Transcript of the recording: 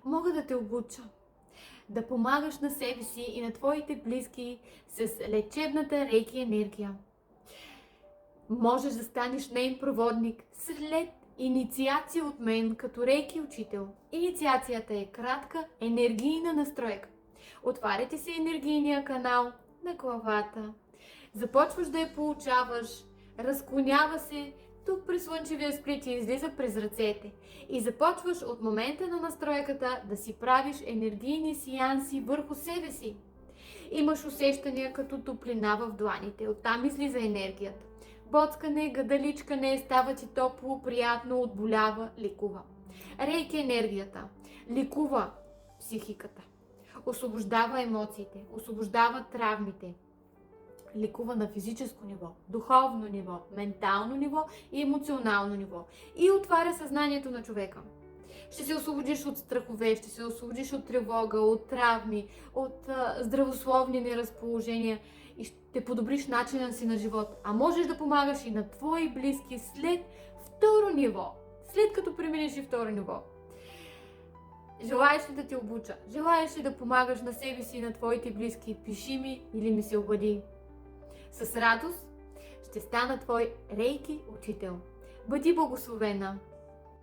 мога да те обуча да помагаш на себе си и на твоите близки с лечебната рейки енергия. Можеш да станеш неин проводник след инициация от мен като рейки учител. Инициацията е кратка енергийна настройка. Отваряте си енергийния канал на главата. Започваш да я получаваш, разклонява се тук при слънчевия сплит и излиза през ръцете. И започваш от момента на настройката да си правиш енергийни сеанси върху себе си. Имаш усещания като топлина в дланите, оттам излиза енергията. Боцкане, гадаличкане, става ти топло, приятно, отболява, лекува. Рейки енергията лекува психиката, освобождава емоциите, освобождава травмите, лекува на физическо ниво, духовно ниво, ментално ниво и емоционално ниво. И отваря съзнанието на човека. Ще се освободиш от страхове, ще се освободиш от тревога, от травми, от здравословни неразположения и ще подобриш начина си на живот. А можеш да помагаш и на твои близки след второ ниво, след като преминеш и второ ниво. Желаеш ли да те обуча? Желаеш ли да помагаш на себе си и на твоите близки? Пиши ми или ми се обади. С радост ще стана твой рейки учител. Бъди благословена!